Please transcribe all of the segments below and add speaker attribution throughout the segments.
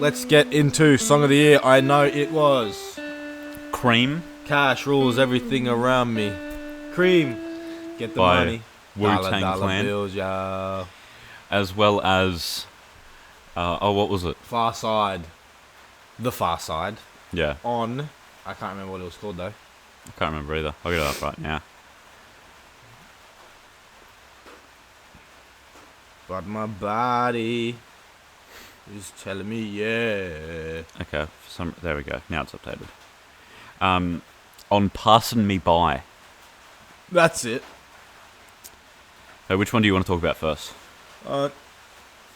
Speaker 1: let's get into Song of the Year. I know it was
Speaker 2: Cream
Speaker 1: Cash Rules Everything Around Me. Cream, get the
Speaker 2: by
Speaker 1: money.
Speaker 2: Wu-Tang
Speaker 1: Dollar
Speaker 2: Clan,
Speaker 1: bills, y'all.
Speaker 2: as well as what was it?
Speaker 1: Far Side. The Far Side.
Speaker 2: Yeah,
Speaker 1: On, I can't remember what it was called though.
Speaker 2: I can't remember either. I'll get it up right now.
Speaker 1: But my body is telling me yeah.
Speaker 2: Okay, there we go. Now it's updated. On Passing Me By.
Speaker 1: That's it.
Speaker 2: So which one do you want to talk about first?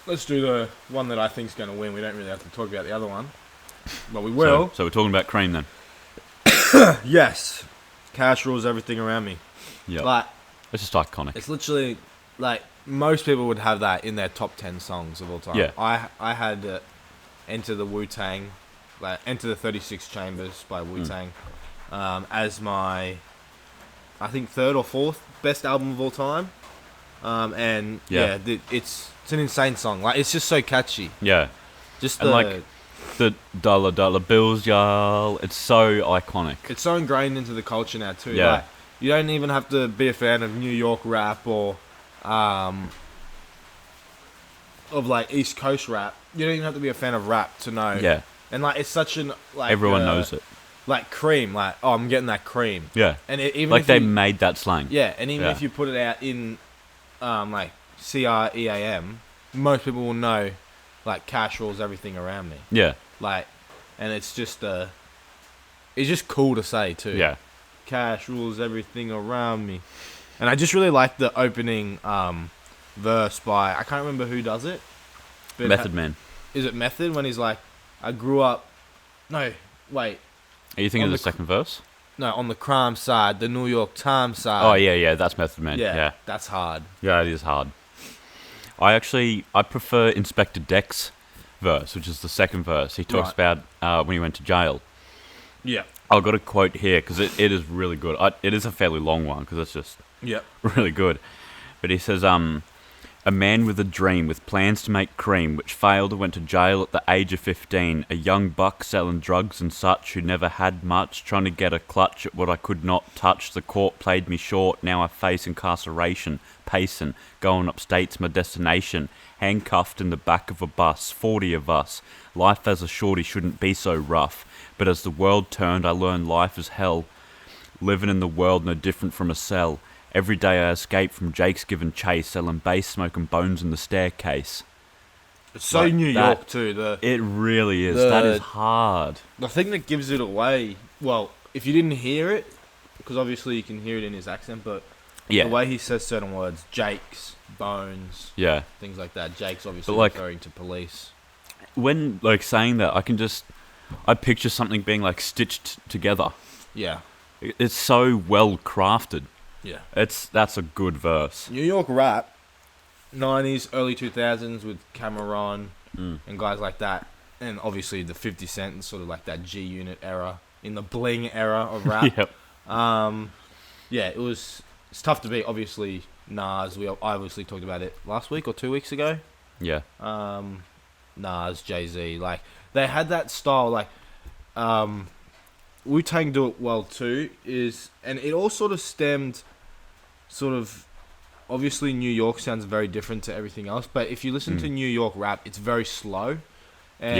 Speaker 1: Let's do the one that I think is going to win. We don't really have to talk about the other one. But we will.
Speaker 2: So we're talking about Cream then.
Speaker 1: Yes. Cash Rules Everything Around Me.
Speaker 2: Yeah,
Speaker 1: Like,
Speaker 2: it's just iconic.
Speaker 1: it's literally, like, most people would have that in their top 10 songs of all time.
Speaker 2: Yeah.
Speaker 1: I had Enter the Wu-Tang, like, Enter the 36 Chambers by Wu-Tang, as my, I think, third or fourth best album of all time. And,
Speaker 2: Yeah.
Speaker 1: it's an insane song. Like, it's just so catchy.
Speaker 2: Yeah,
Speaker 1: Just
Speaker 2: and
Speaker 1: the...
Speaker 2: like the dollar bills, y'all. It's so iconic.
Speaker 1: It's so ingrained into the culture now too.
Speaker 2: Yeah.
Speaker 1: Like, you don't even have to be a fan of New York rap or of like East Coast rap. You don't even have to be a fan of rap to know.
Speaker 2: Yeah,
Speaker 1: And like it's such an like
Speaker 2: everyone knows it.
Speaker 1: Like Cream, like oh I'm getting that cream.
Speaker 2: Yeah,
Speaker 1: And even
Speaker 2: like
Speaker 1: if
Speaker 2: they
Speaker 1: you,
Speaker 2: made that slang.
Speaker 1: yeah, and even
Speaker 2: Yeah.
Speaker 1: if you put it out in like CREAM, most people will know like Cash Rules Everything Around Me.
Speaker 2: Yeah,
Speaker 1: Like, and it's just cool to say too.
Speaker 2: yeah.
Speaker 1: Cash rules everything around me. And I just really like the opening verse by, I can't remember who does it. But
Speaker 2: Method Man.
Speaker 1: Is it Method when he's like, I grew up, no, wait,
Speaker 2: Are you thinking
Speaker 1: on
Speaker 2: of the
Speaker 1: the
Speaker 2: second verse?
Speaker 1: no, on the crime side, the New York Times side.
Speaker 2: Oh yeah, that's Method Man. Yeah,
Speaker 1: That's hard.
Speaker 2: yeah, it is hard. I prefer Inspector Deck's verse, which is the second verse. He talks about when he went to jail.
Speaker 1: Yeah.
Speaker 2: I've got a quote here because it is really good. It is a fairly long one because it's just
Speaker 1: Yeah.
Speaker 2: really good. But he says, a man with a dream, with plans to make cream, which failed, went to jail at the age of 15. A young buck selling drugs and such, who never had much, trying to get a clutch at what I could not touch. The court played me short, now I face incarceration. Pacing, going upstate's my destination. Handcuffed in the back of a bus, 40 of us. Life as a shorty shouldn't be so rough. But as the world turned, I learned life is hell. Living in the world no different from a cell. Every day I escape from Jake's given chase, selling bass, smoking bones in the staircase.
Speaker 1: It's so
Speaker 2: Like
Speaker 1: New
Speaker 2: that-
Speaker 1: York too.
Speaker 2: It really is. That is hard.
Speaker 1: The thing that gives it away, well, if you didn't hear it, because obviously you can hear it in his accent, but
Speaker 2: Yeah.
Speaker 1: the way he says certain words, Jake's, Bones,
Speaker 2: Yeah.
Speaker 1: things like that. Jake's obviously
Speaker 2: But, like-
Speaker 1: referring to police.
Speaker 2: When, like, saying that, I picture something being, like, stitched together.
Speaker 1: Yeah,
Speaker 2: It's so well crafted.
Speaker 1: yeah.
Speaker 2: That's a good verse.
Speaker 1: New York rap, 90s, early 2000s with Cameron and guys like that. And obviously the 50 Cent and sort of like that G Unit era, in the bling era of rap.
Speaker 2: Yep.
Speaker 1: Yeah, it's tough to beat. Obviously, Nas, I obviously talked about it last week or 2 weeks ago.
Speaker 2: Yeah.
Speaker 1: Nas, Jay-Z, like they had that style, like Wu-Tang do it well too, and it all sort of stemmed obviously New York sounds very different to everything else, but if you listen to New York rap, it's very slow. And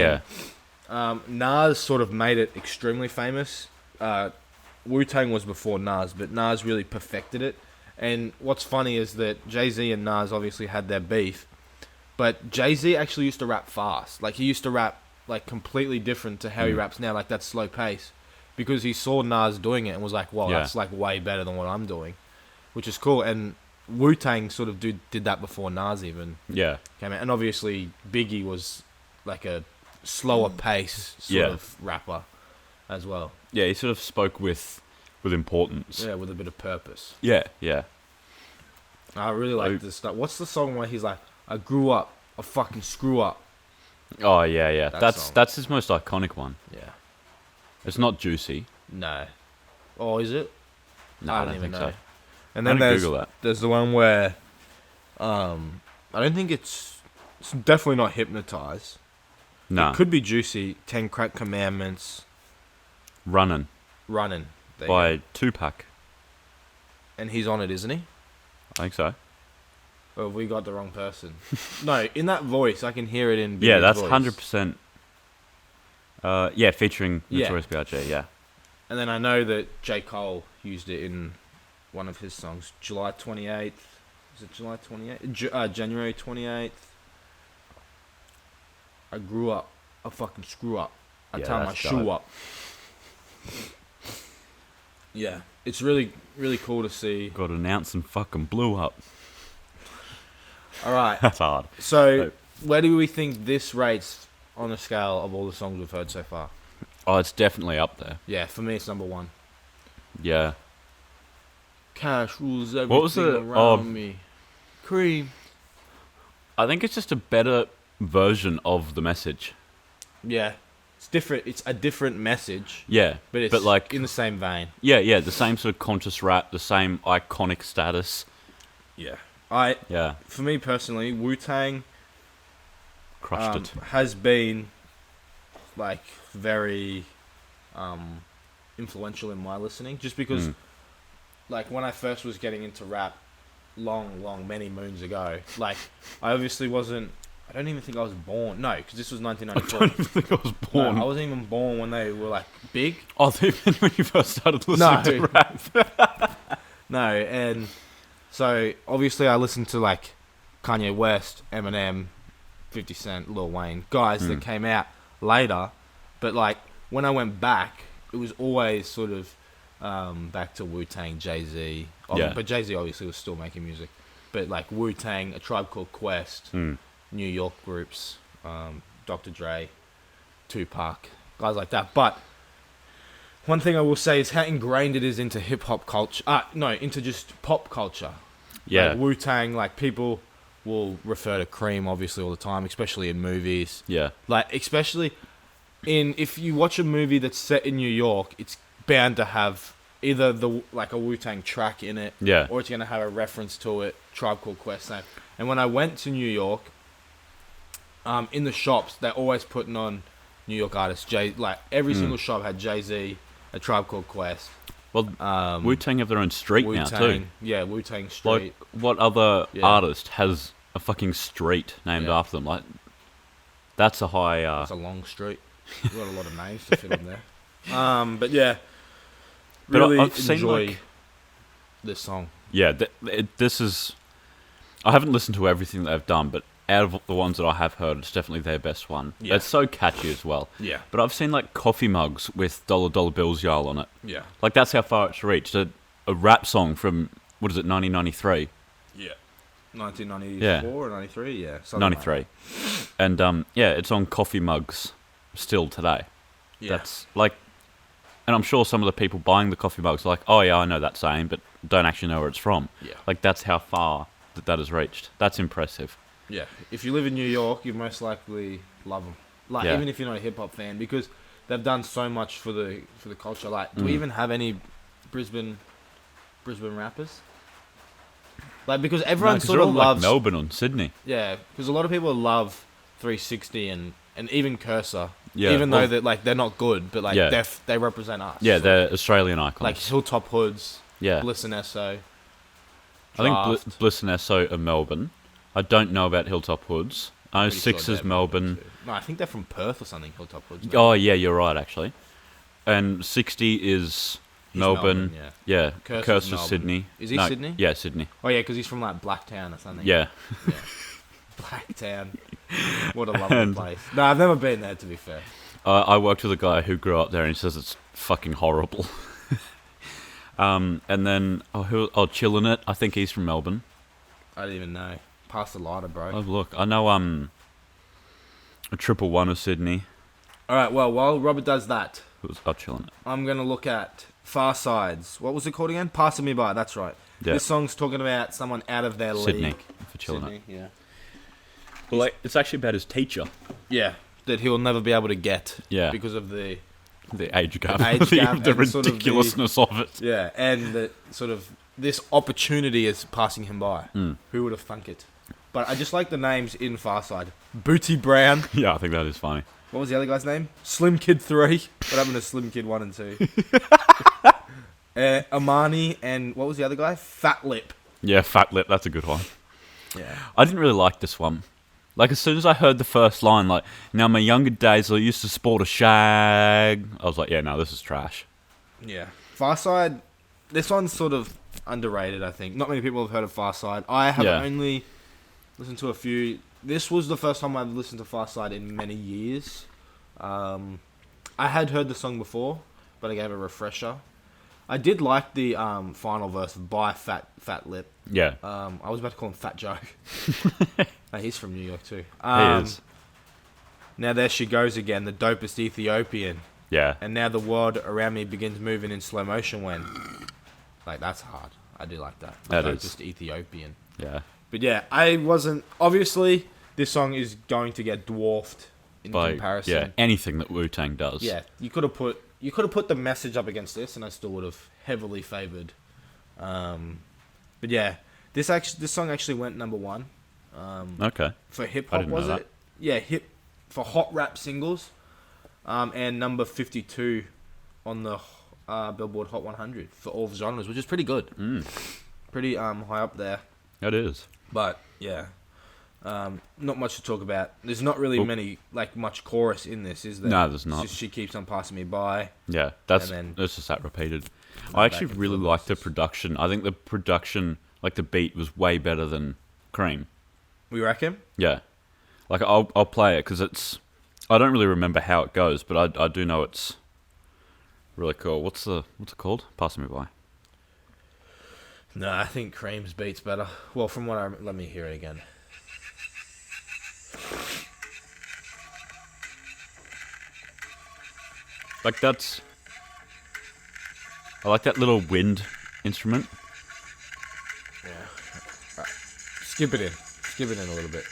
Speaker 2: Yeah.
Speaker 1: Nas sort of made it extremely famous. Wu-Tang was before Nas, but Nas really perfected it. And what's funny is that Jay-Z and Nas obviously had their beef, but Jay-Z actually used to rap fast. Like, he used to rap, like, completely different to how he raps now, like that slow pace. Because he saw Nas doing it and was like, well,
Speaker 2: Yeah.
Speaker 1: that's, like, way better than what I'm doing. Which is cool. And Wu-Tang sort of did that before Nas even
Speaker 2: Yeah.
Speaker 1: came out. And obviously, Biggie was, like, a slower pace sort
Speaker 2: Yeah.
Speaker 1: of rapper as well.
Speaker 2: Yeah, he sort of spoke with importance.
Speaker 1: Yeah, with a bit of purpose.
Speaker 2: Yeah, yeah.
Speaker 1: I really like
Speaker 2: Oh.
Speaker 1: this stuff. What's the song where he's like, I grew up, a fucking screw up?
Speaker 2: Oh, yeah, yeah.
Speaker 1: That
Speaker 2: That's
Speaker 1: song.
Speaker 2: that's his most iconic one.
Speaker 1: Yeah.
Speaker 2: It's not Juicy.
Speaker 1: No. Oh, is it?
Speaker 2: No,
Speaker 1: I
Speaker 2: I
Speaker 1: don't
Speaker 2: don't
Speaker 1: even
Speaker 2: think
Speaker 1: know.
Speaker 2: so.
Speaker 1: And
Speaker 2: I'm
Speaker 1: then
Speaker 2: gonna Google that.
Speaker 1: there's the one where, I don't think it's definitely not Hypnotize.
Speaker 2: Nah.
Speaker 1: It could be Juicy. 10 Crack Commandments.
Speaker 2: Runnin'
Speaker 1: Running. There you
Speaker 2: by
Speaker 1: go.
Speaker 2: Tupac.
Speaker 1: And he's on it, isn't he?
Speaker 2: I think so.
Speaker 1: Or have we got the wrong person? No, in that voice, I can hear it in.
Speaker 2: Yeah,
Speaker 1: Biggie's
Speaker 2: that's
Speaker 1: voice.
Speaker 2: 100%. Yeah, featuring
Speaker 1: Yeah.
Speaker 2: Notorious B.I.G. Yeah.
Speaker 1: And then I know that J. Cole used it in one of his songs, July 28th. Is it July 28th? January 28th. I grew up. I fucking screw up. I
Speaker 2: Yeah,
Speaker 1: tie my
Speaker 2: that's
Speaker 1: shoe
Speaker 2: dope.
Speaker 1: up. Yeah, it's really, really cool to see.
Speaker 2: Got announced and fucking blew up.
Speaker 1: All right,
Speaker 2: That's hard.
Speaker 1: so where do we think this rates on a scale of all the songs we've heard so far?
Speaker 2: Oh, it's definitely up there.
Speaker 1: Yeah, for me it's number 1.
Speaker 2: Yeah.
Speaker 1: Cash rules everything
Speaker 2: What was the-
Speaker 1: around me. Cream.
Speaker 2: I think it's just a better version of the message.
Speaker 1: Yeah, it's different. It's a different message,
Speaker 2: Yeah.
Speaker 1: but it's
Speaker 2: like,
Speaker 1: in the same vein.
Speaker 2: yeah, the same sort of conscious rap, the same iconic status.
Speaker 1: Yeah,
Speaker 2: Yeah.
Speaker 1: for me personally, Wu-Tang
Speaker 2: Crushed it.
Speaker 1: has been like very influential in my listening, just because like when I first was getting into rap, many moons ago, like I obviously wasn't. I don't even think I was born. No, because this was
Speaker 2: I
Speaker 1: 1994.
Speaker 2: don't even think I was born.
Speaker 1: No, I wasn't even born when they were like big.
Speaker 2: Oh, even when you first started listening to rap.
Speaker 1: No, and so obviously I listened to like Kanye West, Eminem, 50 Cent, Lil Wayne, guys that came out later. But like when I went back, it was always sort of back to Wu-Tang, Jay-Z.
Speaker 2: Yeah.
Speaker 1: But Jay-Z obviously was still making music. But like Wu-Tang, A Tribe Called Quest, New York groups, Dr. Dre, Tupac, guys like that. But one thing I will say is how ingrained it is into hip hop culture. Into just pop culture.
Speaker 2: Yeah.
Speaker 1: Like Wu-Tang, like people will refer to Cream obviously all the time, especially in movies.
Speaker 2: Yeah.
Speaker 1: Like especially if you watch a movie that's set in New York, it's bound to have either like a Wu-Tang track in it,
Speaker 2: Yeah.
Speaker 1: or it's gonna have a reference to it. Tribe Called Quest, same. And when I went to New York, in the shops they're always putting on New York artists. Like every single shop had Jay-Z, A Tribe Called Quest.
Speaker 2: Well, Wu-Tang have their own street now too.
Speaker 1: Wu-Tang, yeah, Wu-Tang Street.
Speaker 2: Like, what other
Speaker 1: Yeah.
Speaker 2: artist has a fucking street named
Speaker 1: Yeah.
Speaker 2: after them? Like, that's a high.
Speaker 1: It's a long street. We've got a lot of names to fit in there. But yeah,
Speaker 2: But
Speaker 1: really
Speaker 2: I've seen,
Speaker 1: enjoy
Speaker 2: like-
Speaker 1: this song.
Speaker 2: Yeah, this is. I haven't listened to everything that they've done, but out of the ones that I have heard, it's definitely their best one.
Speaker 1: Yeah.
Speaker 2: It's so catchy as well.
Speaker 1: Yeah,
Speaker 2: But I've seen like coffee mugs with dollar bills y'all on it.
Speaker 1: yeah,
Speaker 2: Like that's how far it's reached. A rap song from what is it, 1993?
Speaker 1: yeah. 1994
Speaker 2: Yeah.
Speaker 1: or 93, yeah. something like
Speaker 2: 93. And yeah, it's on coffee mugs still today.
Speaker 1: that. Yeah.
Speaker 2: That's like, and I'm sure some of the people buying the coffee mugs are like, oh yeah, I know that saying, but don't actually know where it's from.
Speaker 1: Yeah.
Speaker 2: Like that's how far that has reached. That's impressive.
Speaker 1: Yeah, if you live in New York, you most likely love them. Like
Speaker 2: Yeah.
Speaker 1: even if you're not a hip hop fan, because they've done so much for the culture. Like, do we even have any Brisbane rappers? Like because everyone
Speaker 2: No, 'cause
Speaker 1: sort
Speaker 2: they're
Speaker 1: of
Speaker 2: all, like,
Speaker 1: loves
Speaker 2: Melbourne and Sydney.
Speaker 1: Yeah, because a lot of people love 360 and even Cursor.
Speaker 2: Yeah,
Speaker 1: even
Speaker 2: well-
Speaker 1: though that like they're not good, but like
Speaker 2: Yeah.
Speaker 1: they represent us.
Speaker 2: Yeah,
Speaker 1: So,
Speaker 2: they're Australian icons.
Speaker 1: like Hilltop Hoods,
Speaker 2: yeah,
Speaker 1: Bliss and Esso.
Speaker 2: I think
Speaker 1: Draft.
Speaker 2: Bliss and Esso are Melbourne. I don't know about Hilltop Hoods. I know
Speaker 1: Pretty sure
Speaker 2: Six is
Speaker 1: they're
Speaker 2: Melbourne.
Speaker 1: too. No, I think they're from Perth or something. Hilltop Hoods.
Speaker 2: Oh yeah, you're right actually. And 60 is
Speaker 1: He's
Speaker 2: Melbourne.
Speaker 1: yeah.
Speaker 2: Yeah,
Speaker 1: Cursor's
Speaker 2: Cursor's
Speaker 1: Melbourne.
Speaker 2: Sydney.
Speaker 1: Is he
Speaker 2: No,
Speaker 1: Sydney?
Speaker 2: Yeah, Sydney.
Speaker 1: Oh yeah, because he's from like Blacktown or something.
Speaker 2: Yeah.
Speaker 1: Blacktown. What a lovely
Speaker 2: And-
Speaker 1: place. No, I've never been there to be fair.
Speaker 2: I worked with a guy who grew up there, and he says it's fucking horrible. And then Chillin' It. I think he's from Melbourne.
Speaker 1: I didn't even know. Past the lighter, bro.
Speaker 2: Oh look, I know a triple one of Sydney.
Speaker 1: All right. Well, while Robert does that,
Speaker 2: Who was Chillin' It.
Speaker 1: I'm gonna look at Far Sides. What was it called again? Passing Me By. That's right.
Speaker 2: Yeah.
Speaker 1: This song's talking about someone out of their
Speaker 2: Sydney
Speaker 1: league.
Speaker 2: for Chillin' It.
Speaker 1: Sydney, yeah.
Speaker 2: Well, like, it's actually about his teacher.
Speaker 1: Yeah, that he'll never be able to get.
Speaker 2: Yeah.
Speaker 1: Because of the
Speaker 2: The age gap.
Speaker 1: age gap
Speaker 2: the
Speaker 1: and sort of the-
Speaker 2: ridiculousness of it.
Speaker 1: yeah, and the sort of this opportunity is passing him by.
Speaker 2: Hmm.
Speaker 1: Who would have thunk it? But I just like the names in Farside. Booty Brown,
Speaker 2: Yeah, I think that is funny.
Speaker 1: What was the other guy's name? Slim Kid 3. What happened to Slim Kid 1 and 2? Amani and what was the other guy? Fat Lip.
Speaker 2: Yeah, Fat Lip, that's a good one.
Speaker 1: Yeah.
Speaker 2: I didn't really like this one. Like, as soon as I heard the first line, like, now my younger days I used to sport a shag, I was like, yeah, no, this is trash.
Speaker 1: Yeah. Farside, this one's sort of underrated, I think. Not many people have heard of Farside. I have only listened to a few. This was the first time I've listened to Farside in many years. I had heard the song before, but I gave it a refresher. I did like the final verse by Fat Lip.
Speaker 2: Yeah.
Speaker 1: I was about to call him Fat Joe. He's from New York too.
Speaker 2: He is.
Speaker 1: Now there she goes again, the dopest Ethiopian.
Speaker 2: Yeah.
Speaker 1: And now the world around me begins moving in slow motion when... Like, that's hard. I do like that. The
Speaker 2: That is.
Speaker 1: dopest Ethiopian.
Speaker 2: Yeah.
Speaker 1: But yeah, I wasn't... Obviously, this song is going to get dwarfed in comparison.
Speaker 2: Yeah, anything that Wu-Tang does.
Speaker 1: Yeah, you could have put the message up against this, and I still would have heavily favored. But yeah, this song actually went number 1.
Speaker 2: Okay.
Speaker 1: For hip
Speaker 2: I
Speaker 1: hop,
Speaker 2: didn't
Speaker 1: was
Speaker 2: know
Speaker 1: it? Yeah, for hot rap singles, and number 52 on the Billboard Hot 100 for all genres, which is pretty good. Pretty high up there.
Speaker 2: It is.
Speaker 1: But yeah, not much to talk about. There's not really much chorus in this, is there?
Speaker 2: No, there's not.
Speaker 1: It's just she keeps on passing me by.
Speaker 2: Yeah, that's just that repeated.
Speaker 1: No,
Speaker 2: I actually
Speaker 1: back and
Speaker 2: really
Speaker 1: forth.
Speaker 2: liked the production. I think the production, like the beat, was way better than Cream.
Speaker 1: We reckon?
Speaker 2: Yeah, like I'll play it because it's. I don't really remember how it goes, but I do know it's really cool. What's it called? Passing me by.
Speaker 1: No, I think Cream's beat's better. Well, from what let me hear it again.
Speaker 2: Like that's. I like that little wind instrument.
Speaker 1: Yeah. Right. Skip it in a little bit.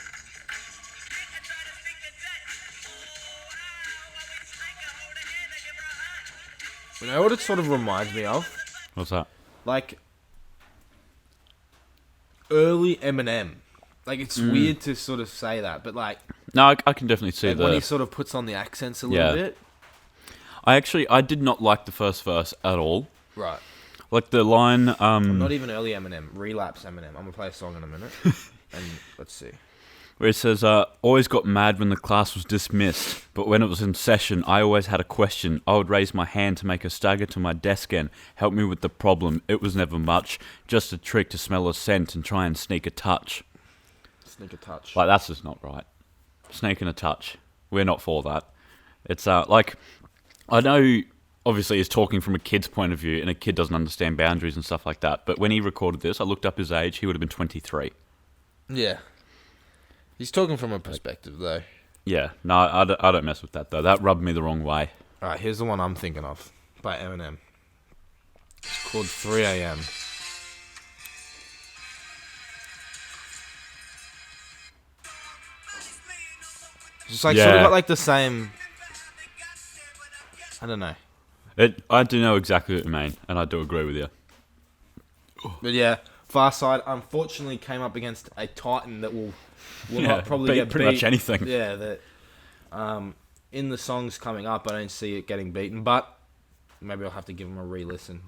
Speaker 1: You know what it sort of reminds me of?
Speaker 2: What's that?
Speaker 1: Like early Eminem. Like it's weird to sort of say that, but like
Speaker 2: No, I can definitely see
Speaker 1: when he sort of puts on the accents a little bit.
Speaker 2: I did not like the first verse at all.
Speaker 1: Right.
Speaker 2: Like the line,
Speaker 1: Not even early Eminem. Relapse Eminem. I'm gonna play a song in a minute. And let's see.
Speaker 2: where it says, always got mad when the class was dismissed, but when it was in session, I always had a question. I would raise my hand to make a stagger to my desk and help me with the problem. It was never much, just a trick to smell a scent and try and sneak a touch.
Speaker 1: Sneak a touch.
Speaker 2: Like, that's just not right. Sneaking a touch. We're not for that. It's, like, I know, obviously, he's talking from a kid's point of view, and a kid doesn't understand boundaries and stuff like that, but when he recorded this, I looked up his age, he would have been 23.
Speaker 1: Yeah. He's talking from a perspective, though.
Speaker 2: Yeah, no, I don't mess with that, though. That rubbed me the wrong way.
Speaker 1: Alright, here's the one I'm thinking of by Eminem. It's called 3 a.m. Just like sort of got like the same. I don't know.
Speaker 2: I do know exactly what you mean, and I do agree with you.
Speaker 1: But yeah, Farside unfortunately came up against a Titan that will
Speaker 2: Yeah,
Speaker 1: not probably
Speaker 2: beat
Speaker 1: get
Speaker 2: pretty much anything.
Speaker 1: Yeah, that in the songs coming up, I don't see it getting beaten, but maybe I'll have to give them a re-listen.